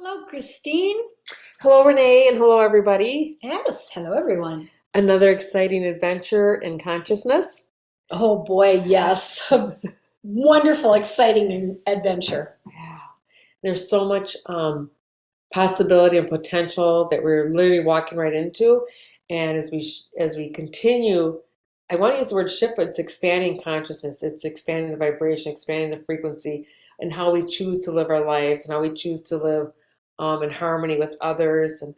Hello, Kristine. Hello, Renee, and hello, everybody. Yes, hello, everyone. Another exciting adventure in consciousness. Oh boy, yes. A wonderful, exciting adventure. Yeah. There's so much possibility and potential that we're literally walking right into. And as we continue, I want to use the word shift, but it's expanding consciousness. It's expanding the vibration, expanding the frequency, and how we choose to live our lives and how we choose to live in harmony with others. And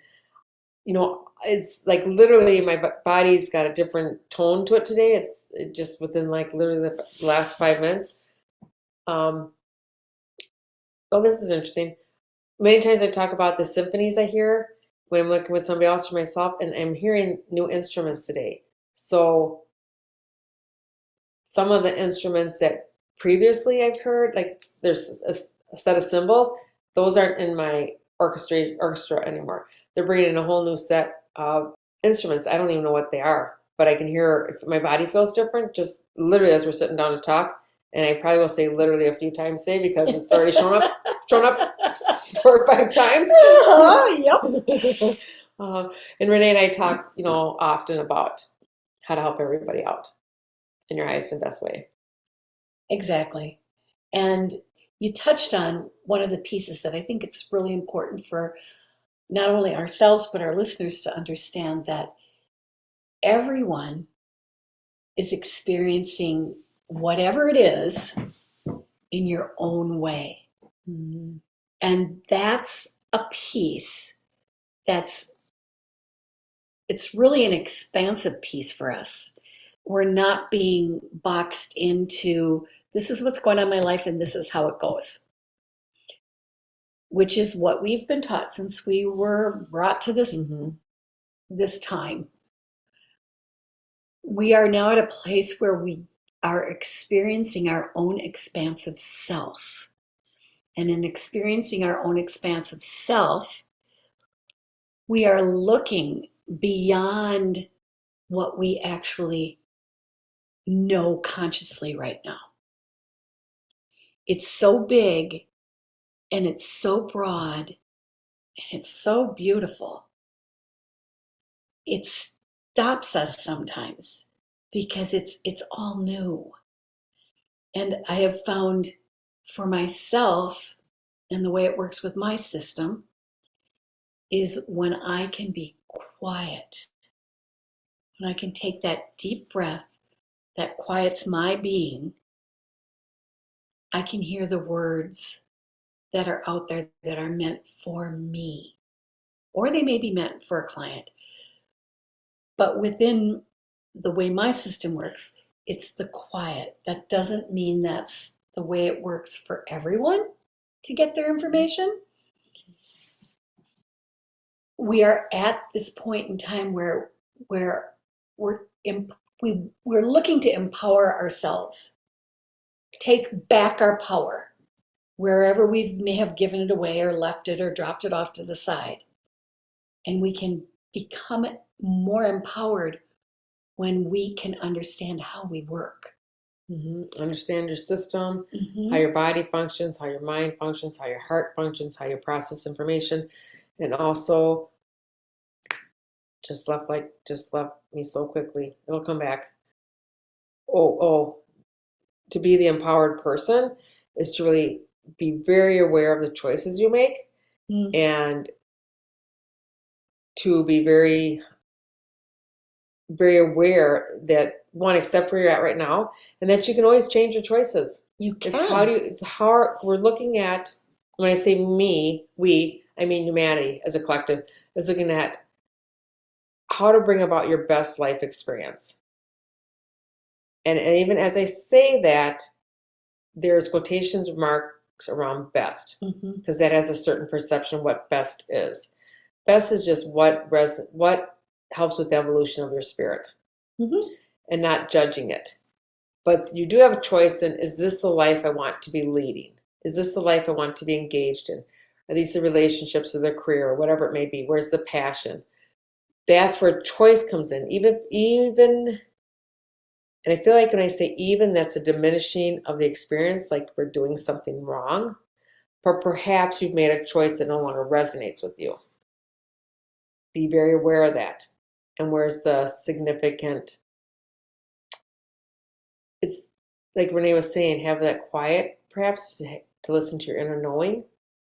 it's like literally my body's got a different tone to it today. It just within like literally the last 5 minutes. Um, oh, this is interesting. Many times I talk about the symphonies I hear when I'm working with somebody else or myself, and I'm hearing new instruments today. So some of the instruments that previously I've heard, like there's a set of cymbals, those aren't in my orchestra anymore. They're bringing in a whole new set of instruments. I don't even know what they are, but I can hear if my body feels different, just literally as we're sitting down to talk. And I probably will say literally a few times today because it's already shown up 4 or 5 times. Yep. uh, and Renee and I talk, often about how to help everybody out in your highest and best way. Exactly. And you touched on one of the pieces that I think it's really important for not only ourselves, but our listeners to understand that everyone is experiencing whatever it is in your own way. Mm-hmm. And that's a piece that's it's really an expansive piece for us. We're not being boxed into this is what's going on in my life and this is how it goes, which is what we've been taught since we were brought to this time. We are now at a place where we are experiencing our own expansive self. And in experiencing our own expansive self, we are looking beyond what we actually know consciously right now. It's so big and it's so broad and it's so beautiful. It stops us sometimes because it's all new. And I have found for myself, and the way it works with my system, is when I can be quiet, when I can take that deep breath that quiets my being, I can hear the words that are out there that are meant for me, or they may be meant for a client. But within the way my system works, it's the quiet. That doesn't mean that's the way it works for everyone to get their information. We are at this point in time where we're looking to empower ourselves, take back our power wherever we may have given it away or left it or dropped it off to the side. And we can become more empowered when we can understand how we work. Mm-hmm. Understand your system, Mm-hmm. how your body functions, how your mind functions, how your heart functions, how you process information, and also just left me so quickly. It'll come back. Oh, to be the empowered person is to really be very aware of the choices you make and to be very, very aware that one, accept where you're at right now, and that you can always change your choices. You can. It's how we're looking at, when I say we, I mean humanity as a collective, is looking at how to bring about your best life experience. And even as I say that, there's quotations marks around best, because that has a certain perception of what best is. Best is just what helps with the evolution of your spirit, and not judging it. But you do have a choice in, is this the life I want to be leading? Is this the life I want to be engaged in? Are these the relationships or the career or whatever it may be? Where's the passion? That's where choice comes in. Even, and I feel like when I say even, that's a diminishing of the experience, like we're doing something wrong. but perhaps you've made a choice that no longer resonates with you. Be very aware of that. And where's the significant, it's like Renee was saying, have that quiet, perhaps to listen to your inner knowing.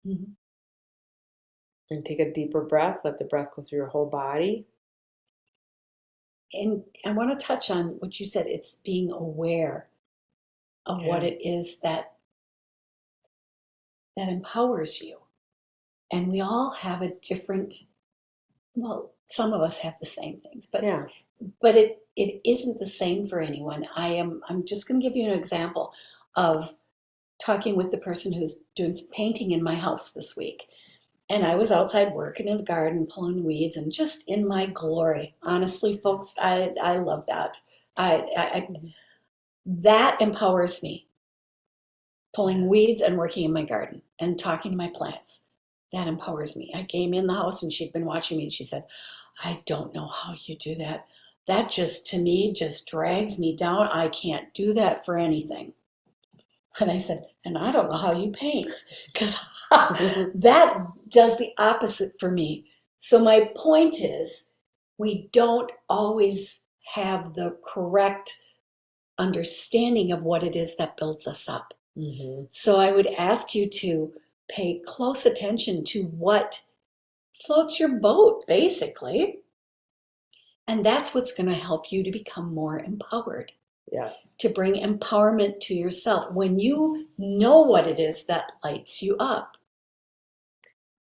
Mm-hmm. And take a deeper breath. Let the breath go through your whole body. And I want to touch on what you said. It's being aware of what it is that empowers you. And we all have a different, well, some of us have the same things, but Yeah. but it isn't the same for anyone. I'm just going to give you an example of talking with the person who's doing some painting in my house this week. And I was outside working in the garden, pulling weeds, and just in my glory. Honestly, folks, I love that. I that empowers me. Pulling weeds and working in my garden and talking to my plants. That empowers me. I came in the house and she'd been watching me and she said, I don't know how you do that. That just, to me, just drags me down. I can't do that for anything. And I said, and I don't know how you paint, because that does the opposite for me. So my point is, we don't always have the correct understanding of what it is that builds us up. Mm-hmm. So I would ask you to pay close attention to what floats your boat, basically. And that's what's going to help you to become more empowered. Yes. To bring empowerment to yourself when you know what it is that lights you up.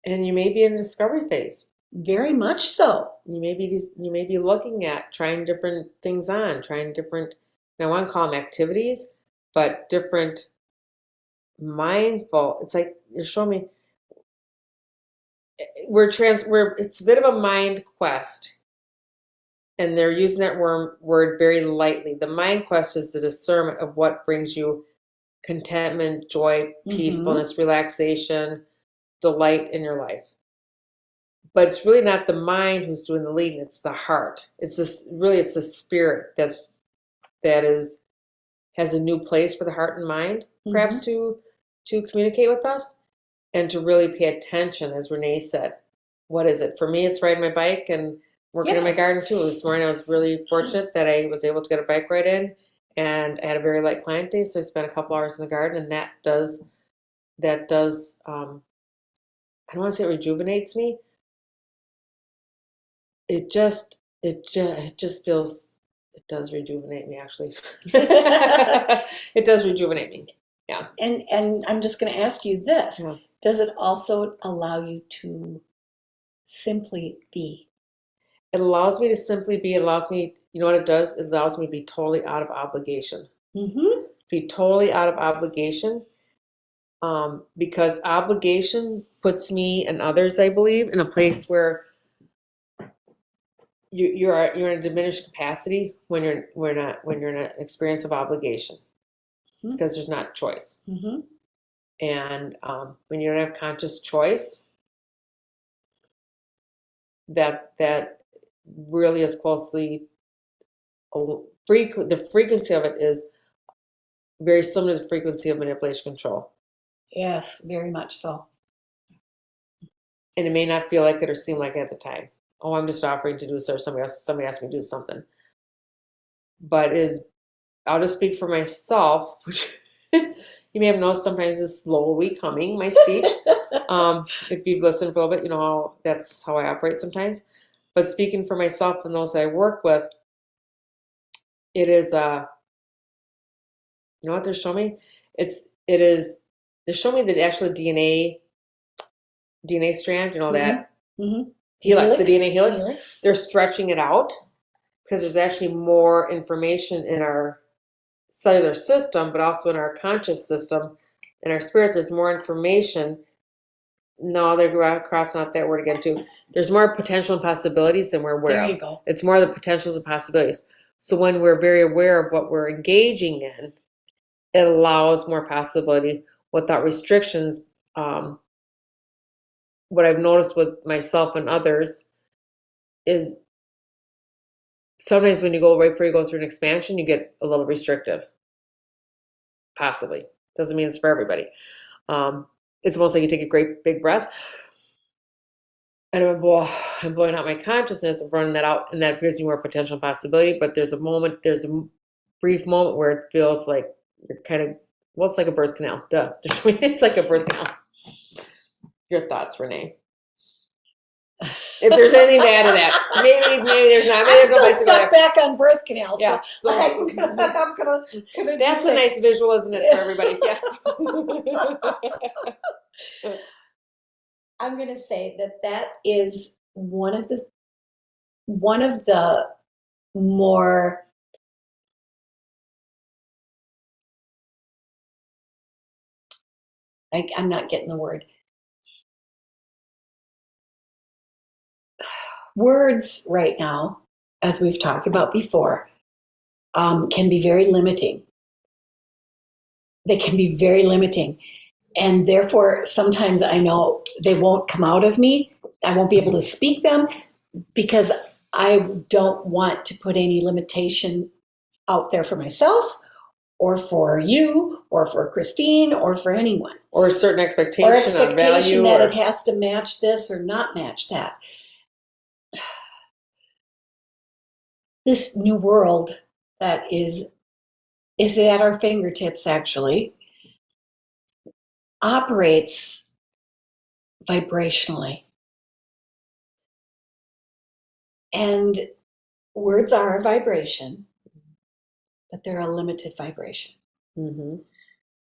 And you may be in a discovery phase. Very much so. You may be looking at trying different things on, trying different, I want to call them activities, but different mindful. It's like you're showing me it's a bit of a mind quest. And they're using that word very lightly. The mind quest is the discernment of what brings you contentment, joy, peacefulness, relaxation, delight in your life. But it's really not the mind who's doing the leading, it's the heart. It's the spirit that has a new place for the heart and mind, perhaps to communicate with us and to really pay attention, as Renee said. What is it? For me, it's riding my bike and working in my garden too. This morning I was really fortunate that I was able to get a bike ride in, and I had a very light client day, so I spent a couple hours in the garden, and that does I don't want to say it rejuvenates me. It just feels, it does rejuvenate me, actually. It does rejuvenate me. Yeah. And I'm just going to ask you this. Yeah. Does it also allow you to simply be? It allows me to simply be. It allows me, you know what it does? It allows me to be totally out of obligation. Be totally out of obligation. Because obligation puts me and others, I believe, in a place where you're in a diminished capacity when you're in an experience of obligation, because there's not choice. And when you don't have conscious choice, that really is closely the frequency of it is very similar to the frequency of manipulation control. Yes, very much so. And it may not feel like it or seem like it at the time. Oh, I'm just offering to do so, or somebody asked me to do something. But I'll just speak for myself, which you may have noticed sometimes is slowly coming, my speech. If you've listened for a little bit, you know that's how I operate sometimes. But speaking for myself and those I work with, it is you know what they're showing me? They're showing me that actually DNA strand, you know that helix, the DNA helix. They're stretching it out because there's actually more information in our cellular system, but also in our conscious system, in our spirit. There's more information. No, they're crossing out that word again too. There's more potential and possibilities than we're aware of. There you go. It's more the potentials and possibilities. So when we're very aware of what we're engaging in, it allows more possibility without restrictions. What I've noticed with myself and others is sometimes when you go right before you go through an expansion, you get a little restrictive. Possibly. Doesn't mean it's for everybody. it's almost like you take a great big breath, and I'm blowing out my consciousness and running that out, and that gives you more potential possibility. But there's a brief moment where it feels like you're kind of, well, it's like a birth canal. Duh. It's like a birth canal. Your thoughts, Renee? If there's anything to add to that, maybe there's not. Maybe I'm there's no still place to go stuck there. back on birth canal, Yeah, so so I'm gonna that's just a say, nice visual, isn't it, for everybody? Yes. I'm gonna say that is one of the more I'm not getting the word. Words right now, as we've talked about before, can be very limiting. They can be very limiting. And therefore, sometimes I know they won't come out of me. I won't be able to speak them because I don't want to put any limitation out there for myself or for you or for Kristine or for anyone. Or a certain Or expectation on expectation value, that or it has to match this or not match that. This new world that is at our fingertips actually operates vibrationally. And words are a vibration, but they're a limited vibration. mm-hmm.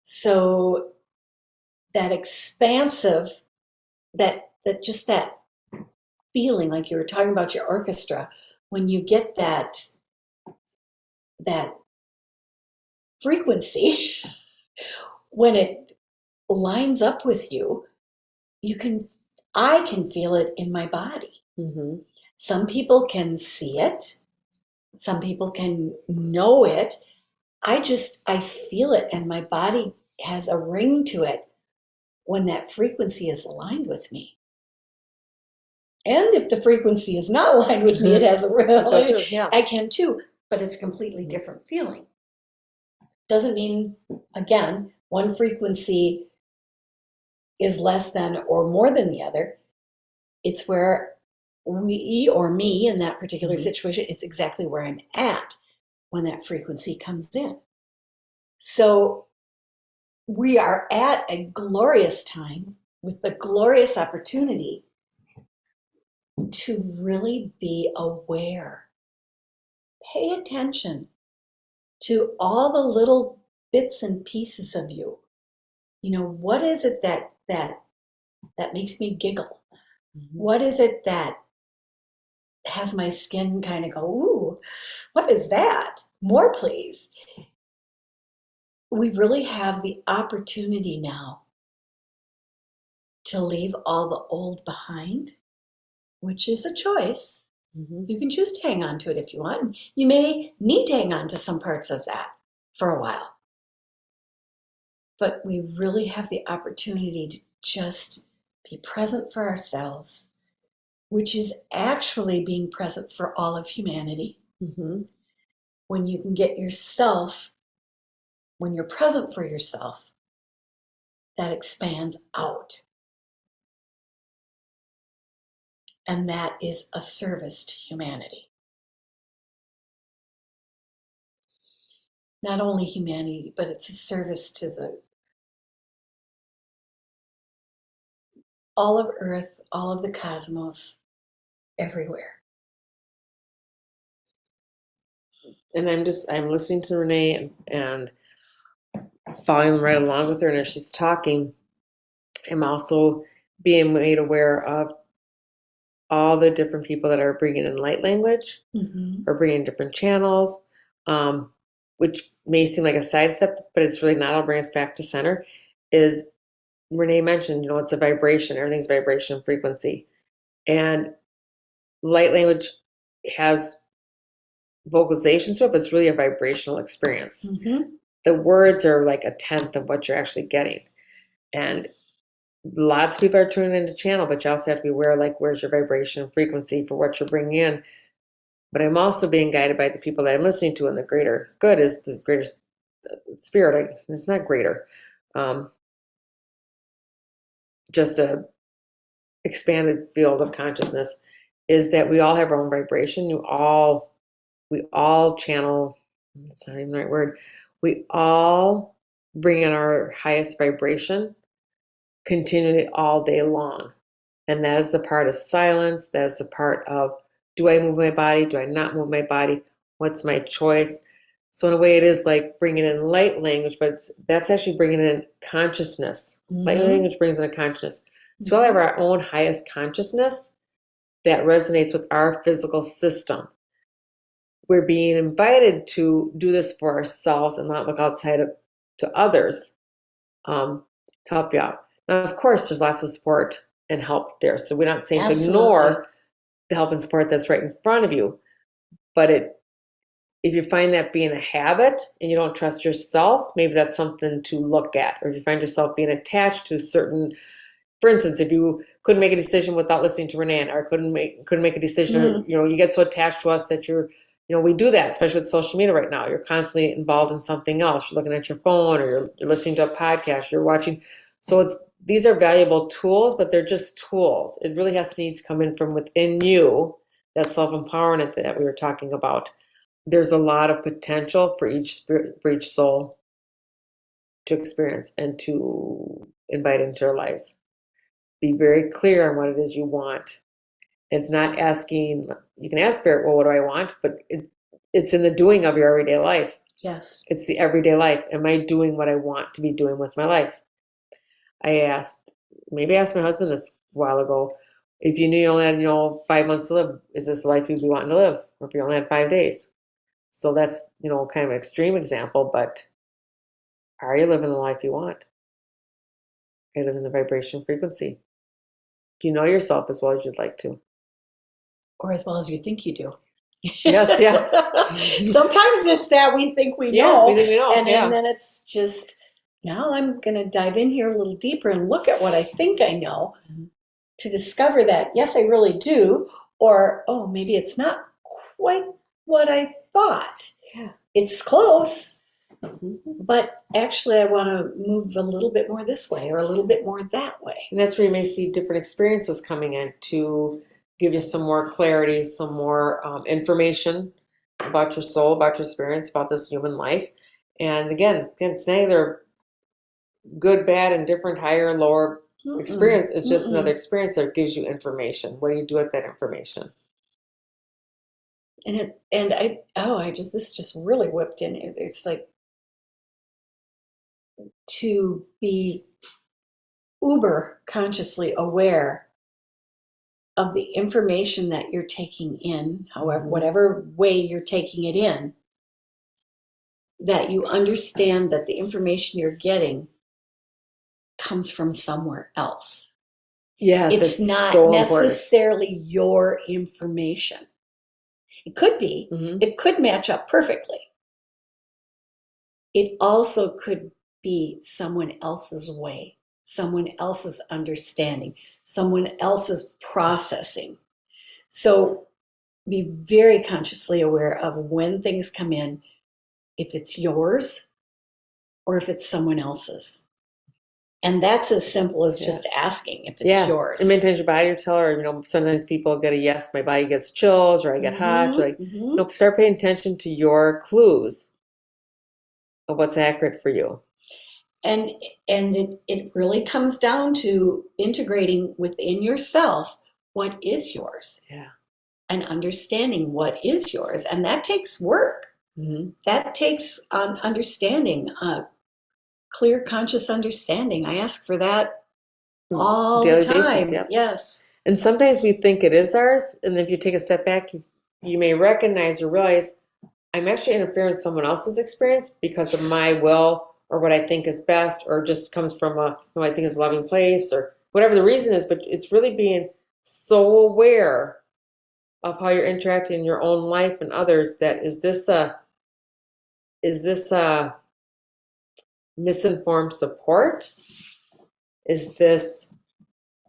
So that expansive, that just that feeling, like you were talking about your orchestra, when you get that frequency, when it lines up with you, I can feel it in my body. Mm-hmm. Some people can see it, some people can know it. I feel it, and my body has a ring to it when that frequency is aligned with me. And if the frequency is not aligned with me, it has a ring. Yeah. I can too, but it's a completely different feeling. Doesn't mean, again, one frequency is less than or more than the other. It's where we, or me in that particular situation, it's exactly where I'm at when that frequency comes in. So we are at a glorious time with the glorious opportunity to really be aware. Pay attention to all the little bits and pieces of you. You know, what is it that makes me giggle? Mm-hmm. What is it that has my skin kind of go, ooh, what is that? More, please. We really have the opportunity now to leave all the old behind, which is a choice. Mm-hmm. You can choose to hang on to it if you want. You may need to hang on to some parts of that for a while. But we really have the opportunity to just be present for ourselves, which is actually being present for all of humanity. Mm-hmm. When you can get yourself, when you're present for yourself, that expands out. And that is a service to humanity. Not only humanity, but it's a service to all of Earth, all of the cosmos, everywhere. And I'm listening to Renee and following right along with her. And as she's talking, I'm also being made aware of all the different people that are bringing in light language, mm-hmm. or bringing different channels, which may seem like a sidestep, but it's really not. I'll bring us back to center. Is Renee mentioned, it's a vibration. Everything's vibration frequency. And light language has vocalizations to it, but it's really a vibrational experience. Mm-hmm. The words are like a tenth of what you're actually getting. And lots of people are tuning into channel, but you also have to be aware, like, where's your vibration frequency for what you're bringing in. But I'm also being guided by the people that I'm listening to, and the greater good is the greater spirit. It's not greater. just a expanded field of consciousness, is that we all have our own vibration. We all channel, it's not even the right word. We all bring in our highest vibration continually all day long. And that is the part of silence. That is the part of, do I move my body? Do I not move my body? What's my choice? So in a way, it is like bringing in light language, but that's actually bringing in consciousness. Light language brings in a consciousness. So we all have our own highest consciousness that resonates with our physical system. We're being invited to do this for ourselves and not look outside to others to help you out. Now, of course, there's lots of support and help there. So we're not saying to ignore the help and support that's right in front of you. But if you find that being a habit and you don't trust yourself, maybe that's something to look at. Or if you find yourself being attached to certain, for instance, if you couldn't make a decision without listening to Renee, or couldn't make a decision, you get so attached to us that we do that, especially with social media right now. You're constantly involved in something else. You're looking at your phone, or you're listening to a podcast, you're watching. So these are valuable tools, but they're just tools. It really has to need to come in from within you, that self-empowerment that we were talking about. There's a lot of potential for each soul to experience and to invite into their lives. Be very clear on what it is you want. It's not asking, you can ask Spirit, well, what do I want? But it's in the doing of your everyday life. Yes. It's the everyday life. Am I doing what I want to be doing with my life? I asked my husband this a while ago, if you knew you only had, 5 months to live, is this the life you'd be wanting to live? Or if you only had 5 days? So that's, kind of an extreme example, but are you living the life you want? Are you living the vibration frequency? Do you know yourself as well as you'd like to? Or as well as you think you do. Yes, yeah. Sometimes it's that we think we know. Yeah, we think we know. And then it's just, now I'm going to dive in here a little deeper and look at what I think I know to discover that, yes, I really do. Or, oh, maybe it's not quite what I thought. Yeah. It's close. But actually, I want to move a little bit more this way or a little bit more that way. And that's where you may see different experiences coming in to give you some more clarity, some more information about your soul, about your experience, about this human life. And again, it's neither good, bad, and different, higher and lower experience. It's just another experience that gives you information. What do you do with that information? This just really whipped in. It's like to be uber consciously aware of the information that you're taking in, however, whatever way you're taking it in, that you understand that the information you're getting comes from somewhere else. Yes, it's not so necessarily important. Your information. It could be. It could match up perfectly. It also could be someone else's way, someone else's understanding, someone else's processing. So be very consciously aware of when things come in, if it's yours or if it's someone else's. And that's as simple as just asking if it's yours. And many times your body will tell her, sometimes people get a yes, my body gets chills, or I get hot. Start paying attention to your clues of what's accurate for you. And it really comes down to integrating within yourself what is yours. Yeah. And understanding what is yours. And that takes work. That takes understanding, clear, conscious understanding. I ask for that all the time. Basis, yep. Yes. And sometimes we think it is ours. And if you take a step back, you may recognize or realize I'm actually interfering with someone else's experience because of my will or what I think is best, or just comes from what I think is a loving place, or whatever the reason is. But it's really being so aware of how you're interacting in your own life and others, that is this a misinformed support? Is this,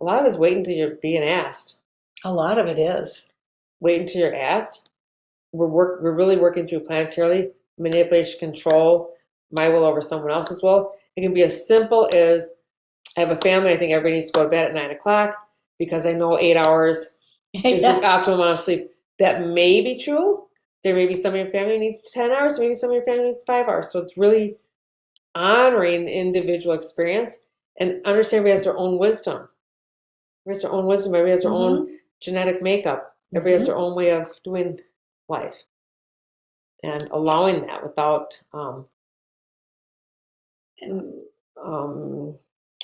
a lot of it is waiting until you're being asked. A lot of it is. Wait until you're asked. We're really working through planetarily, manipulation, control, my will over someone else's will. It can be as simple as I have a family. I think everybody needs to go to bed at 9 o'clock because I know 8 hours is the Yeah. optimal amount of sleep. That may be true. There may be some of your family needs 10 hours, maybe some of your family needs 5 hours. So it's really honoring the individual experience and understand everybody has their own wisdom. Everybody has their own wisdom. Everybody has their own genetic makeup. Everybody has their own way of doing life. And allowing that without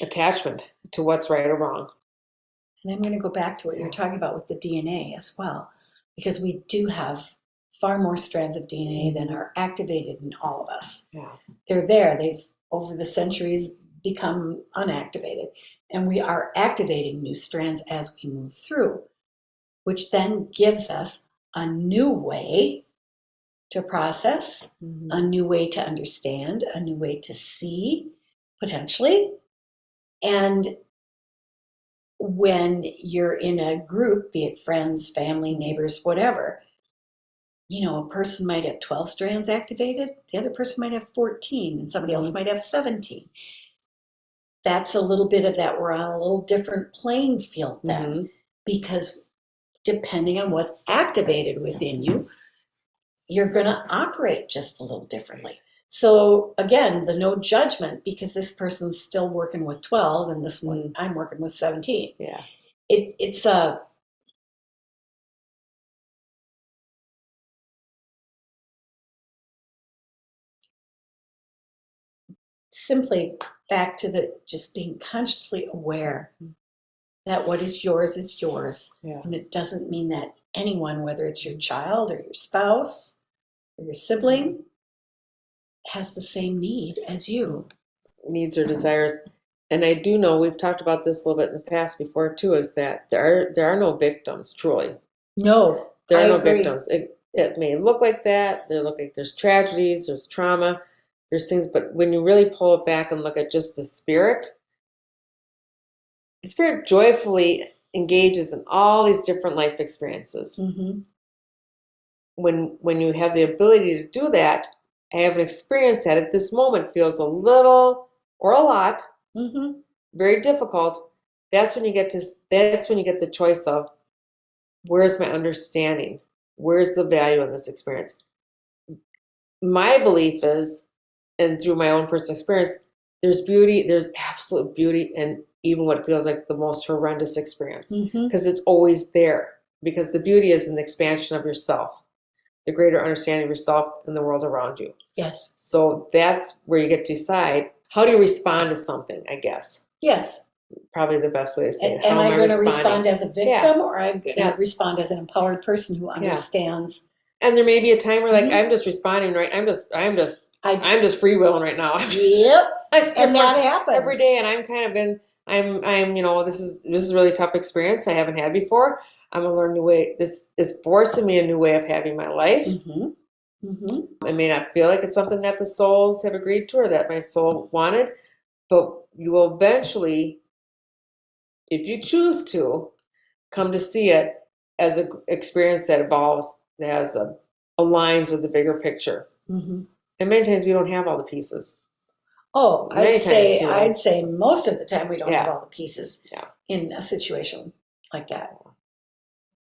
attachment to what's right or wrong. And I'm going to go back to what you're talking about with the DNA as well, because we do have far more strands of DNA than are activated in all of us. Yeah. They're there. They've, over the centuries, become unactivated. And we are activating new strands as we move through, which then gives us a new way to process, a new way to understand, a new way to see, potentially. And when you're in a group, be it friends, family, neighbors, whatever, a person might have 12 strands activated, the other person might have 14, and somebody else might have 17. That's a little bit of that. We're on a little different playing field then, because depending on what's activated within you, you're going to operate just a little differently. So again, the no judgment, because this person's still working with 12 and this one I'm working with 17. Yeah. It's a simply back to the just being consciously aware that what is yours. Yeah. And it doesn't mean that anyone, whether it's your child or your spouse or your sibling, has the same need as you. Needs or desires. And I do know, we've talked about this a little bit in the past before too, is that there are no victims, truly. No, there I are no agree. victims. It may look like that. There look like there's tragedies, there's trauma, there's things, but when you really pull it back and look at just the spirit joyfully engages in all these different life experiences. When you have the ability to do that, I have an experience that at this moment feels a little or a lot, very difficult. That's when you get the choice of, where's my understanding? Where's the value in this experience? My belief is, and through my own personal experience, there's beauty, there's absolute beauty in even what feels like the most horrendous experience, because it's always there, because the beauty is in the expansion of yourself, the greater understanding of yourself and the world around you. Yes. So that's where you get to decide, how do you respond to something, I guess. Yes. Probably the best way to say it. Am I going to respond as a victim, or am I going to respond as an empowered person who understands? And there may be a time where I'm just responding, right? I'm just freewheeling right now. Yep. And that happens every day. And I'm kind of this is a really tough experience I haven't had before. I'm going to learn a new way. This is forcing me a new way of having my life. I may not feel like it's something that the souls have agreed to or that my soul wanted, but you will eventually, if you choose to, come to see it as an experience that evolves, that aligns with the bigger picture. And many times we don't have all the pieces. Oh, I'd say most of the time we don't have all the pieces in a situation like that.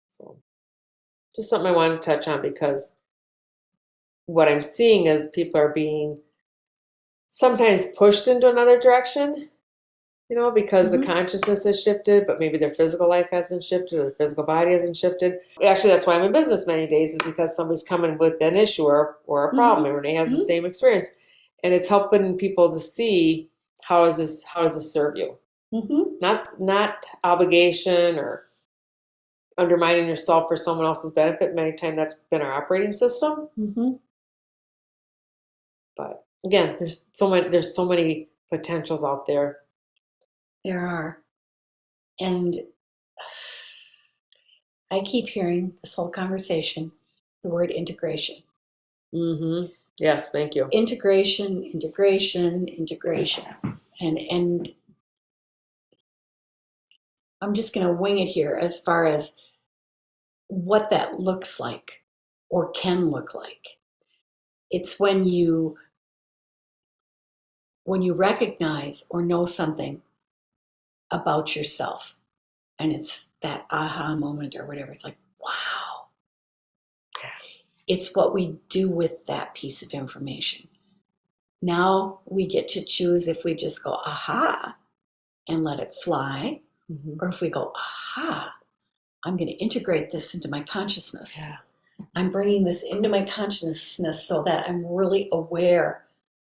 So just something I wanted to touch on, because what I'm seeing is people are being sometimes pushed into another direction, because the consciousness has shifted, but maybe their physical life hasn't shifted, or their physical body hasn't shifted. Actually, that's why I'm in business many days, is because somebody's coming with an issue or a problem, and Renee has the same experience. And it's helping people to see, how does this serve you? Not obligation or undermining yourself for someone else's benefit. Many times that's been our operating system. But again, there's so many potentials out there. There are. And I keep hearing this whole conversation, the word integration. Yes, thank you. Integration. And I'm just going to wing it here as far as what that looks like or can look like. It's when you recognize or know something about yourself. And it's that aha moment or whatever. It's like, wow. It's what we do with that piece of information. Now we get to choose if we just go, aha, and let it fly, or if we go, aha, I'm going to integrate this into my consciousness. Yeah. I'm bringing this into my consciousness so that I'm really aware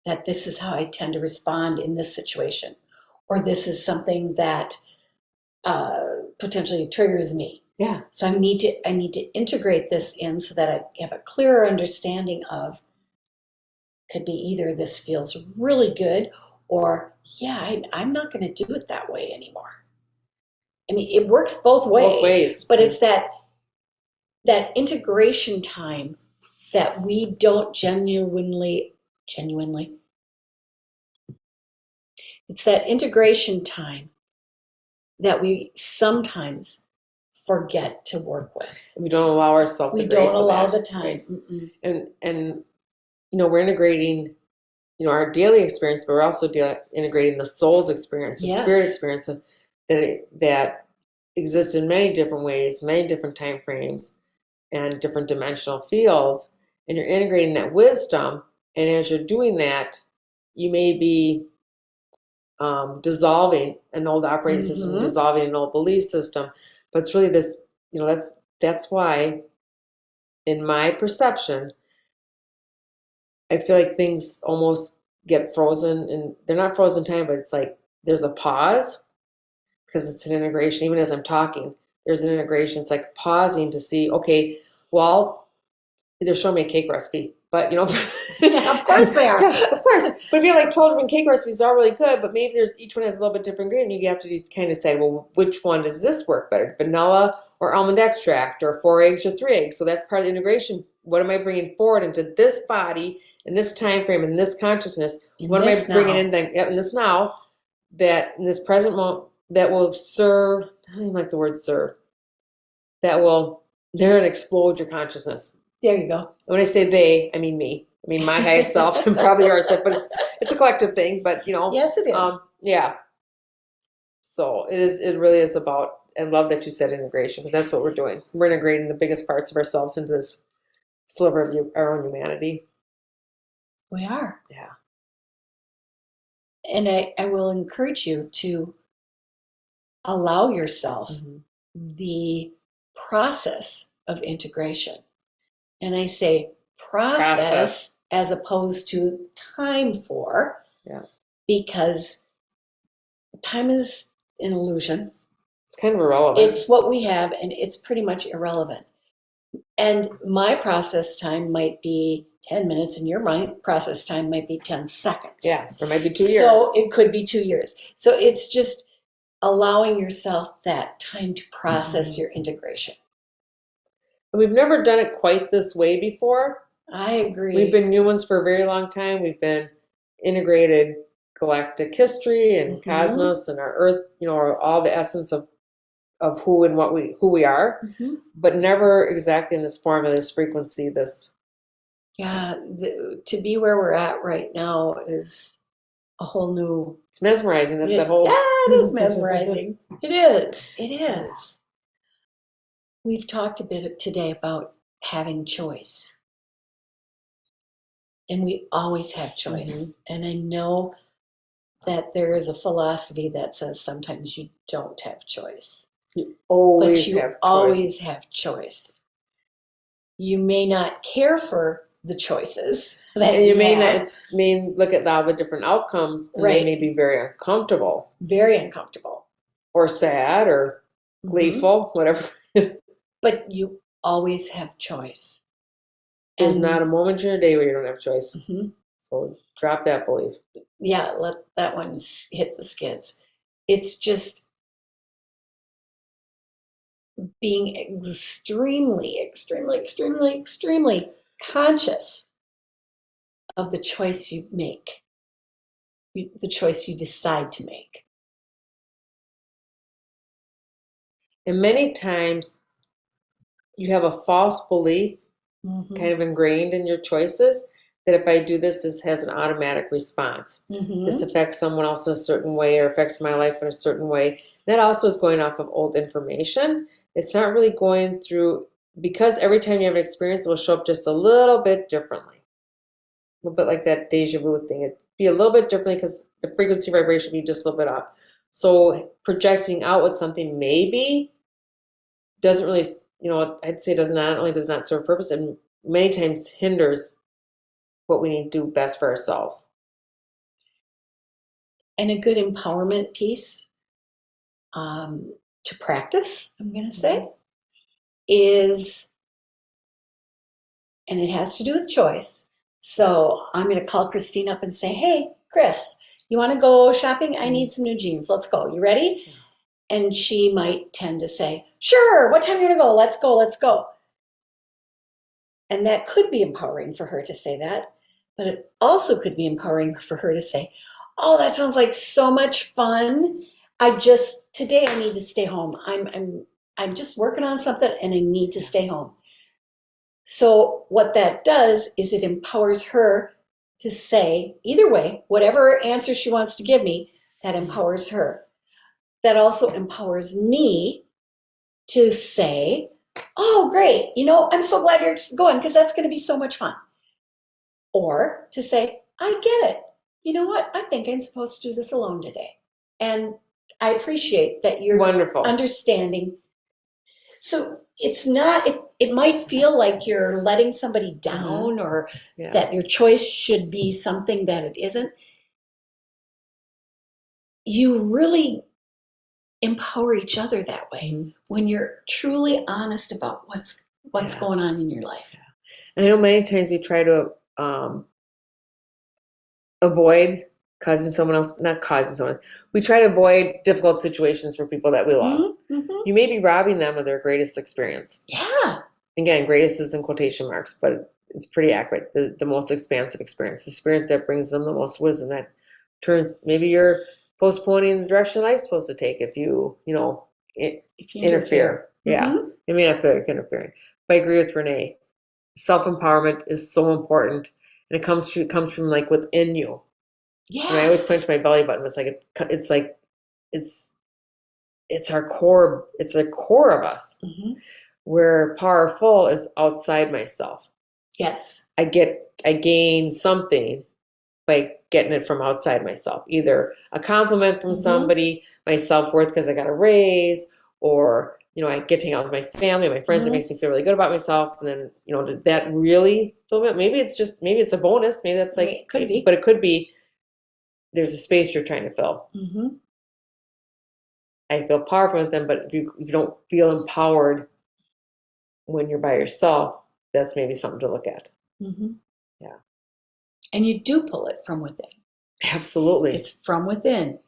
that this is how I tend to respond in this situation, or this is something that potentially triggers me. Yeah. So I need to integrate this in so that I have a clearer understanding of, could be either this feels really good, or yeah, I'm not going to do it that way anymore. I mean, it works both ways. But it's that integration time that we don't genuinely, it's that integration time that we sometimes forget to work with. We don't allow ourselves We the grace don't of allow that, the time. right? And we're integrating, our daily experience, but we're also integrating the soul's experience, the spirit experience that exists in many different ways, many different time frames, and different dimensional fields. And you're integrating that wisdom. And as you're doing that, you may be dissolving an old operating system, dissolving an old belief system. But it's really this, that's why, in my perception, I feel like things almost get frozen, and they're not frozen time, but it's like there's a pause because it's an integration. Even as I'm talking, there's an integration. It's like pausing to see, okay, well, they're showing me a cake recipe, but Yeah, of course they are. Yeah, of course. But if you have like 12 different cake recipes, are really good, but maybe each one has a little bit different ingredient. You have to just kind of say, well, which one does this work better? Vanilla or almond extract, or 4 eggs or 3 eggs? So that's part of the integration. What am I bringing forward into this body, in this time frame, in this consciousness? What am I bringing in then? Yep, in this now, that in this present moment, that will serve. I don't even like the word serve. That will there and explode your consciousness. There you go. When I say they, I mean me. I mean my highest self and probably yours, but it's a collective thing. But yes, it is. Yeah. So it is. It really is about. I love that you said integration, because that's what we're doing. We're integrating the biggest parts of ourselves into this sliver of our own humanity. We are. Yeah. And I will encourage you to allow yourself the process of integration. And I say process as opposed to time for, because time is an illusion. It's kind of irrelevant. It's what we have, and it's pretty much irrelevant. And my process time might be 10 minutes, and your process time might be 10 seconds. Yeah, or might be 2 years. So it could be 2 years. So it's just allowing yourself that time to process your integration. And we've never done it quite this way before. I agree. We've been humans for a very long time. We've been integrated galactic history and cosmos and our Earth, all the essence of who and who we are, but never exactly in this form of this frequency. To be where we're at right now is a whole new. It's mesmerizing. That's that whole. It is mesmerizing. It is. It is. We've talked a bit today about having choice. And we always have choice. And I know that there is a philosophy that says sometimes you don't have choice. You always but you have choice. Always have choice. You may not care for the choices that and you may not look at all the different outcomes, and they may be very uncomfortable. Very uncomfortable. Or sad or gleeful, whatever. But you always have choice. There's not a moment in your day where you don't have choice. So drop that belief. Yeah, let that one hit the skids. It's just being extremely, extremely, extremely, extremely conscious of the choice you make, the choice you decide to make. And many times you have a false belief kind of ingrained in your choices that if I do this, this has an automatic response. This affects someone else in a certain way or affects my life in a certain way. That also is going off of old information. It's not really going through, because every time you have an experience, it will show up just a little bit differently. A little bit like that deja vu thing. It'd be a little bit differently because the frequency vibration would be just a little bit up. So projecting out what something may be doesn't really, I'd say not only does not serve a purpose, and many times hinders what we need to do best for ourselves. And a good empowerment piece to practice, I'm going to say, is, and it has to do with choice. So I'm going to call Kristine up and say, hey, Chris, you want to go shopping? I need some new jeans. Let's go. You ready? And she might tend to say, sure, what time are you going to go? Let's go, let's go. And that could be empowering for her to say that, but it also could be empowering for her to say, oh, that sounds like so much fun. Today I need to stay home. I'm just working on something and I need to stay home. So what that does is it empowers her to say, either way, whatever answer she wants to give me, that empowers her. That also empowers me to say, oh, great, I'm so glad you're going because that's going to be so much fun. Or to say, I get it. You know what? I think I'm supposed to do this alone today. And I appreciate that you're Wonderful. Understanding. So it's not, it might feel like you're letting somebody down or that your choice should be something that it isn't. You really empower each other that way when you're truly honest about what's going on in your life. And I know many times we try to avoid we try to avoid difficult situations for people that we love. You may be robbing them of their greatest experience. Yeah. Again, greatest is in quotation marks, but it's pretty accurate. The most expansive experience, the experience that brings them the most wisdom, that turns, maybe you're postponing the direction life's supposed to take if you interfere. Yeah. It may not feel like interfering. But I agree with Renee. Self-empowerment is so important, and it comes from like within you. Yes. And I always point to my belly button. It's our core. It's a core of us. Where powerful is outside myself. Yes. I gain something by getting it from outside myself. Either a compliment from somebody, my self-worth because I got a raise, or I get to hang out with my family, my friends. It makes me feel really good about myself. And then did that really fill me up? Maybe it's a bonus. Maybe that's like, it could be, but it could be. There's a space you're trying to fill. I feel powerful with them, but if you don't feel empowered when you're by yourself, that's maybe something to look at. Yeah. And you do pull it from within. Absolutely. It's from within.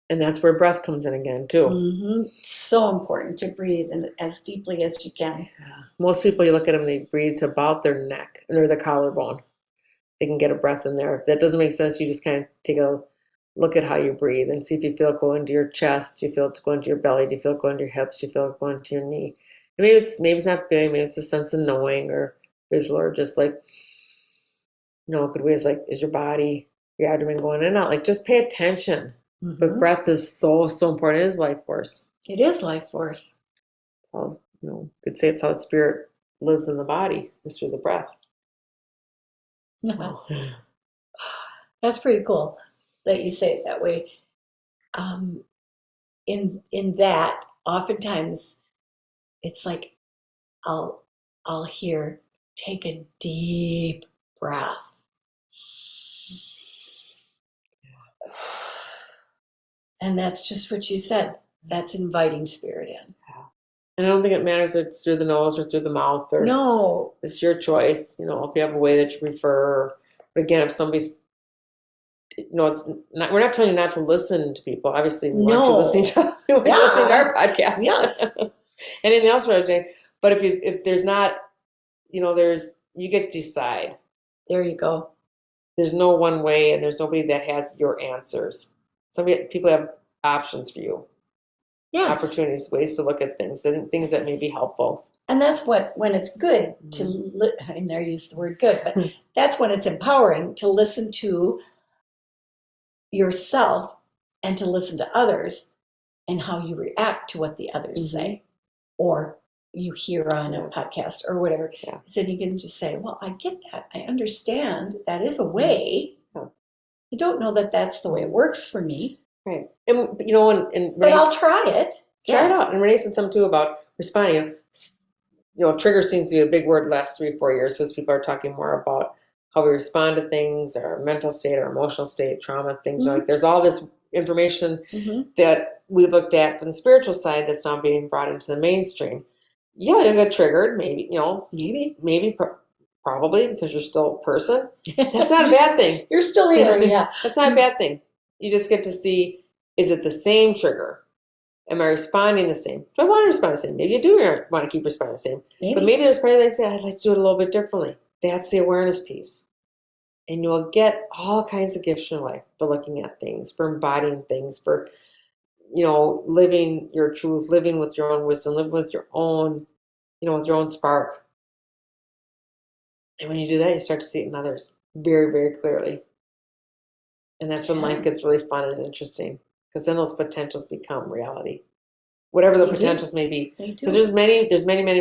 And that's where breath comes in again, too. So important to breathe as deeply as you can. Yeah. Most people, you look at them, they breathe to about their neck or the collarbone. They can get a breath in there. If that doesn't make sense, you just kind of take a look at how you breathe and see if you feel it go into your chest. Do you feel it go into your belly? Do you feel it go into your hips? Do you feel it go into your knee? And maybe it's not feeling. Maybe it's a sense of knowing or visual, or just like, it could be is your body, your abdomen going in and out? Like, just pay attention. But breath is so, so important. It is life force. It is life force. It's how, could say it's how the spirit lives in the body, is through the breath. That's pretty cool that you say it that way. In that, oftentimes it's like I'll hear, take a deep breath. And that's just what you said. That's inviting spirit in. And I don't think it matters if it's through the nose or through the mouth. No. It's your choice. If you have a way that you prefer. But again, if somebody's, it's not, we're not telling you not to listen to people. Obviously, we want you listening to our podcast. Yes. Anything else for today? But if there's not, you get to decide. There you go. There's no one way, and there's nobody that has your answers. People have options for you. Yes. Opportunities, ways to look at things that may be helpful. And that's when it's good to, and there I use the word good, but that's when it's empowering to listen to yourself and to listen to others and how you react to what the others say or you hear on a podcast or whatever. Yeah. So you can just say, well, I get that. I understand that is a way. Yeah. I don't know that that's the way it works for me. Right. And, you know, and but I'll try it. Try it out. And Renee said something too about responding. You know, trigger seems to be a big word the last 3 or 4 years because people are talking more about how we respond to things, our mental state, our emotional state, trauma, things like there's all this information that we've looked at from the spiritual side that's now being brought into the mainstream. Yeah, you'll get triggered, maybe, you know, maybe probably because you're still a person. That's not a bad thing. You're still here, yeah. That's not a bad thing. You just get to see, is it the same trigger? Am I responding the same? Do I want to respond the same? Maybe you do want to keep responding the same. But maybe there's probably like, I'd like to do it a little bit differently. That's the awareness piece. And you'll get all kinds of gifts in your life for looking at things, for embodying things, for, you know, living your truth, living with your own wisdom, living with your own, you know, with your own spark. And when you do that, you start to see it in others very, very clearly. And that's when life gets really fun and interesting. Because then those potentials become reality, whatever the potentials may be. Because there's many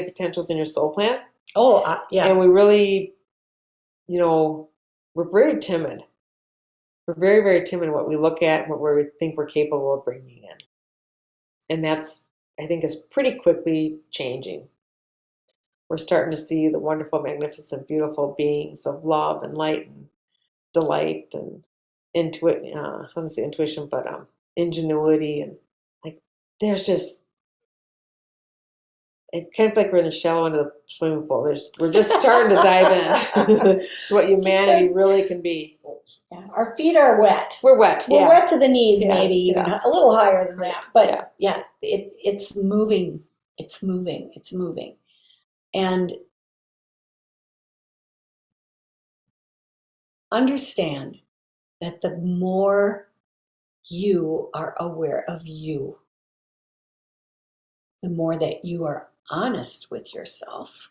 potentials in your soul plan. Oh, yeah. And we really, you know, we're very timid. We're very, very timid in what we look at, and what we think we're capable of bringing in. And that's, I think, is pretty quickly changing. We're starting to see the wonderful, magnificent, beautiful beings of love and light and delight and I wasn't say intuition, but ingenuity, and like there's just, it kind of like we're in the shallow end of the swimming pool. We're just starting to dive in to what humanity really can be. Yeah. Our feet are wet. We're wet. We're wet to the knees, maybe even a little higher than that. But it's moving. It's moving. It's moving. And understand that the more you are aware of you, the more that you are honest with yourself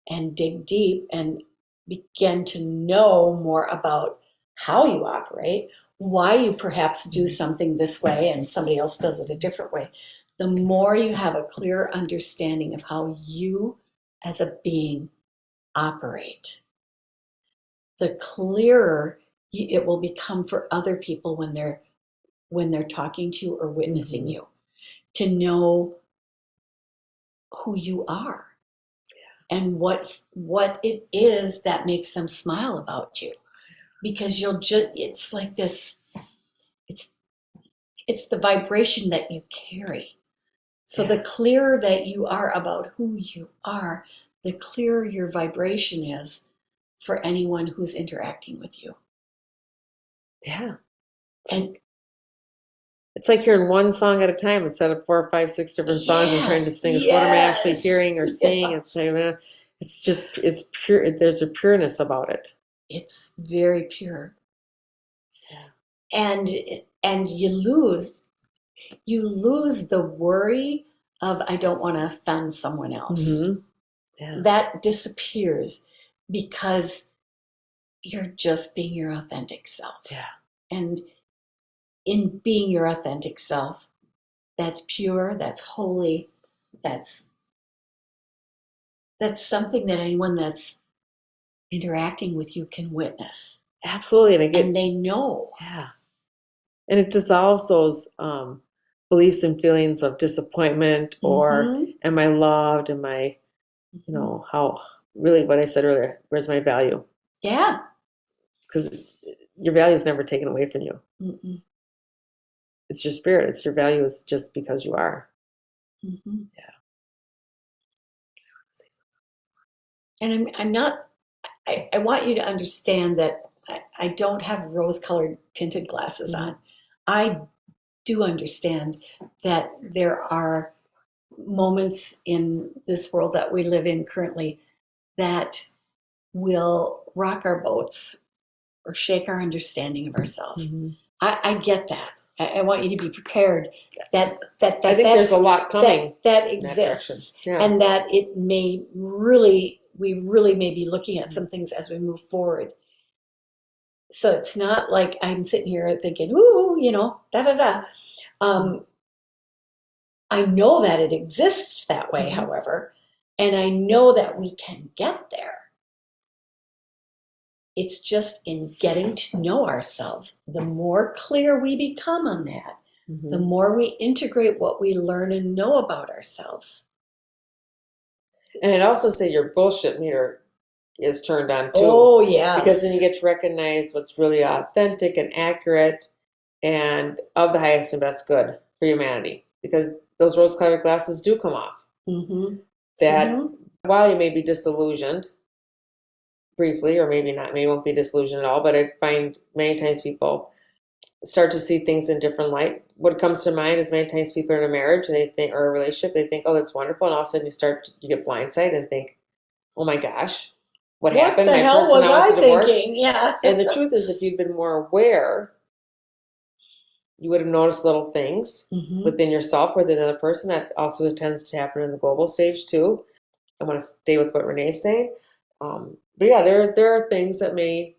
and dig deep and begin to know more about how you operate, why you perhaps do something this way and somebody else does it a different way. The more you have a clear understanding of how you as a being operate, the clearer it will become for other people when they're talking to you or witnessing you, to know who you are and what it is that makes them smile about you. Because it's like this, it's the vibration that you carry. So the clearer that you are about who you are, the clearer your vibration is for anyone who's interacting with you. Yeah. And it's like hearing one song at a time instead of 4 or 5, 6 different songs and trying to distinguish what am I actually hearing or seeing. It's just, it's pure. There's a pureness about it. It's very pure. And you lose the worry of, I don't want to offend someone else. That disappears because you're just being your authentic self. And in being your authentic self, that's pure, that's holy, that's something that anyone that's interacting with you can witness. Absolutely. And they know. Yeah. And it dissolves those beliefs and feelings of disappointment or am I loved? Am I, you know, how really what I said earlier, where's my value? Yeah. Because your value is never taken away from you. It's your spirit. It's your value is just because you are. And I'm not, I want you to understand that I don't have rose-colored tinted glasses on. I do understand that there are moments in this world that we live in currently that will rock our boats or shake our understanding of ourselves. I get that. I want you to be prepared that I think there's a lot coming that in that direction. exists, Yeah. and that it may really, we really may be looking at some things as we move forward. So it's not like I'm sitting here thinking, ooh, da da da. I know that it exists that way, however, and I know that we can get there. It's just in getting to know ourselves. The more clear we become on that, the more we integrate what we learn and know about ourselves. And it also said your bullshit meter is turned on too. Oh, yes. Because then you get to recognize what's really authentic and accurate and of the highest and best good for humanity. Because those rose-colored glasses do come off. That while you may be disillusioned briefly, or maybe not, maybe won't be disillusioned at all, but I find many times people start to see things in different light. What comes to mind is many times people are in a marriage and they think, or a relationship, they think, oh, that's wonderful. And all of a sudden you get blindsided and think, oh my gosh, what happened? What the hell was I thinking? Yeah. And the truth is, if you'd been more aware, you would have noticed little things within yourself, within another person. That also tends to happen in the global stage too. I want to stay with what Renee's saying. But yeah, there are things that may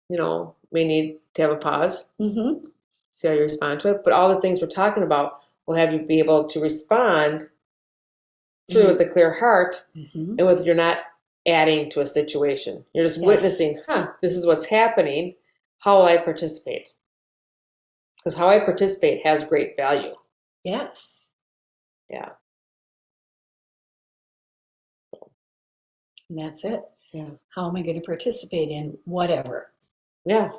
need to have a pause, see how you respond to it. But all the things we're talking about will have you be able to respond truly with a clear heart, and with you're not adding to a situation. You're just witnessing, this is what's happening. How will I participate? Because how I participate has great value. Yes. Yeah. And that's it. Yeah. How am I going to participate in whatever? Yeah.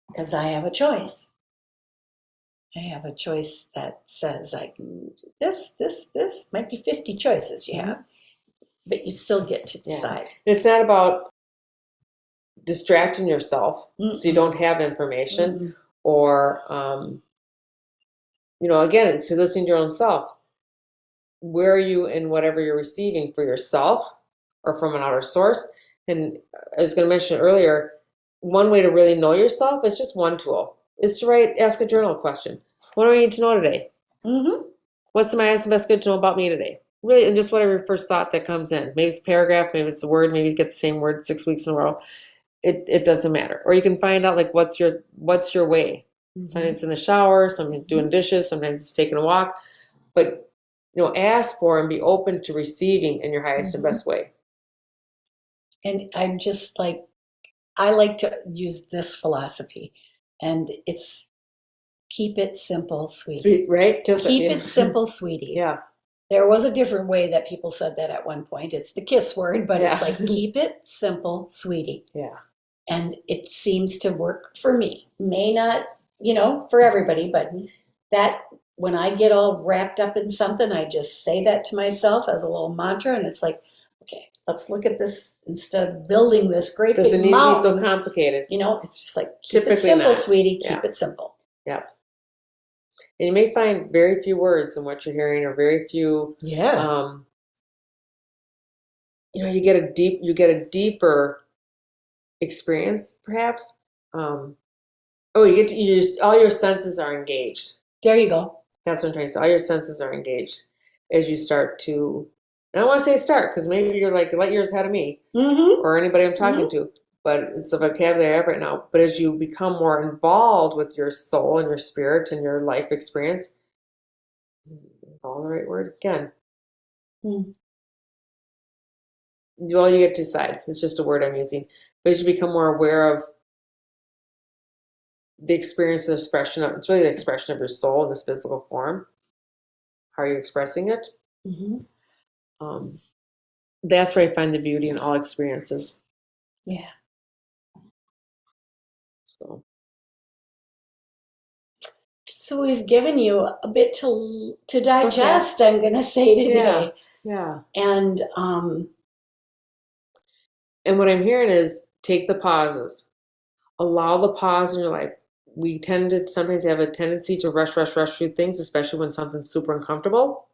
Because I have a choice. I have a choice that says I can do this. Might be 50 choices you have, but you still get to decide. Yeah. It's not about distracting yourself so you don't have information or, again, it's listening to your own self. Where are you in whatever you're receiving for yourself or from an outer source? And I was going to mention earlier, one way to really know yourself is just one tool. Is to ask a journal question. What do I need to know today? What's my best good to know about me today? Really, and just whatever first thought that comes in. Maybe it's a paragraph, maybe it's a word, maybe you get the same word 6 weeks in a row. It doesn't matter. Or you can find out what's your way. Sometimes it's in the shower, sometimes doing dishes, sometimes it's taking a walk. But ask for and be open to receiving in your highest and best way. And I'm just I like to use this philosophy, and it's keep it simple, sweetie. Right? Keep it simple, sweetie. Yeah. There was a different way that people said that at one point. It's the KISS word, but it's keep it simple, sweetie. Yeah. And it seems to work for me. May not, for everybody, but that when I get all wrapped up in something, I just say that to myself as a little mantra, and it's like, okay, let's look at this instead of building this great big mountain. Doesn't need to be so complicated. It's just like, keep it simple, sweetie. Keep it simple. Yeah. And you may find very few words in what you're hearing, or very few. Yeah. You get a deeper experience, perhaps. You get to use all your senses are engaged. There you go. That's what I'm trying to say. All your senses are engaged as you start to. And I don't want to say start, because maybe you're like light years ahead of me or anybody I'm talking to. But it's a vocabulary I have right now. But as you become more involved with your soul and your spirit and your life experience, all the right word again. All you get to decide. It's just a word I'm using. But as you become more aware of the experience, the expression of, it's really the expression of your soul in this physical form. How are you expressing it? That's where I find the beauty in all experiences. Yeah. So we've given you a bit to digest, I'm going to say today. Yeah. And what I'm hearing is take the pauses. Allow the pause in your life. We tend to sometimes have a tendency to rush through things, especially when something's super uncomfortable.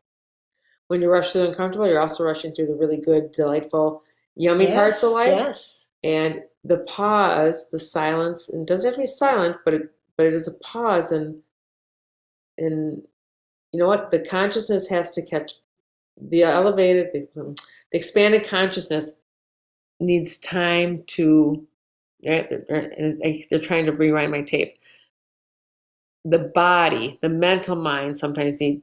When you rush through the uncomfortable, you're also rushing through the really good, delightful, yummy parts of life. Yes. And the pause, the silence, and it doesn't have to be silent, but but it is a pause, and you know what? The consciousness has to catch the elevated, the expanded consciousness needs time to. They're trying to rewind my tape. The body, the mental mind, sometimes need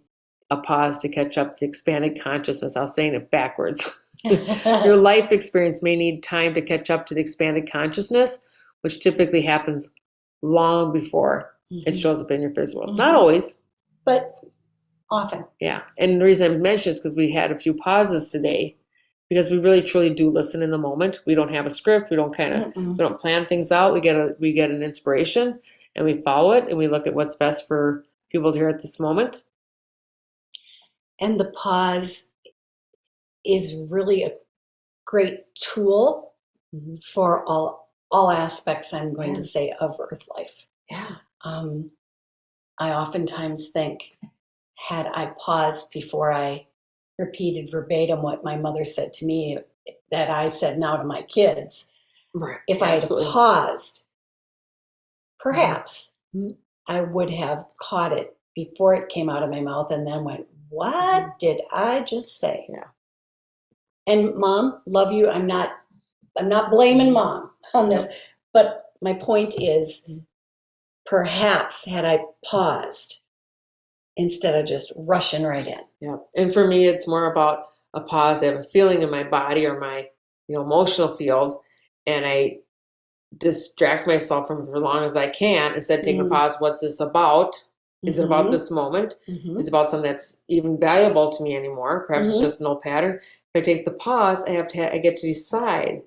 a pause to catch up to the expanded consciousness. I was saying it backwards. Your life experience may need time to catch up to the expanded consciousness, which typically happens long before it shows up in your physical. Not always, but often. Yeah. And the reason I mentioned is because we had a few pauses today, because we really truly do listen in the moment. We don't have a script. We don't we don't plan things out. We get an inspiration and we follow it, and we look at what's best for people to hear at this moment. And the pause is really a great tool for all aspects, I'm going to say, of Earth life. Yeah. I oftentimes think, had I paused before I repeated verbatim what my mother said to me, that I said now to my kids, right. If I had paused, perhaps I would have caught it before it came out of my mouth and then went, what did I just say? Yeah. And Mom, love you. I'm not blaming Mom on this, but my point is, perhaps had I paused instead of just rushing right in. Yeah. And for me, it's more about a pause. I have a feeling in my body or my emotional field, and I distract myself from it for as long as I can. Instead of taking a pause, what's this about? Is it about this moment? Is it about something that's even valuable to me anymore? Perhaps it's just an old pattern. If I take the pause, I get to decide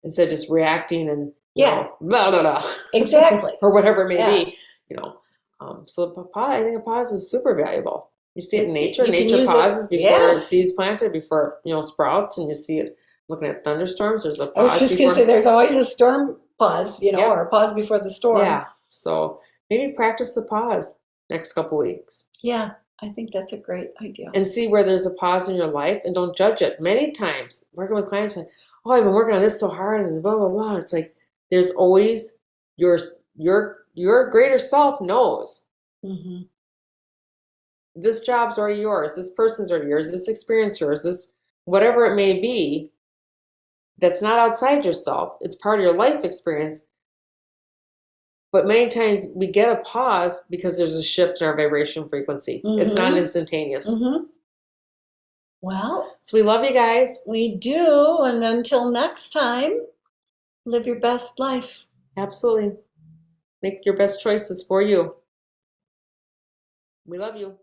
instead of just reacting and blah, blah, blah. Exactly. or whatever it may be. So I think a pause is super valuable. You see it in nature. Nature pauses before seeds planted, before sprouts, and you see it looking at thunderstorms. There's a pause. I was just going to say, there's always a storm pause, or a pause before the storm. Yeah. So maybe practice the pause next couple weeks. Yeah, I think that's a great idea. And see where there's a pause in your life, and don't judge it. Many times, working with clients, like, oh, I've been working on this so hard, and blah blah blah. It's like there's always your greater self knows. This job's already yours. This person's already yours. This experience yours. This whatever it may be. That's not outside yourself. It's part of your life experience. But many times we get a pause because there's a shift in our vibration frequency. It's not instantaneous. Well, so we love you guys. We do. And until next time, live your best life. Absolutely. Make your best choices for you. We love you.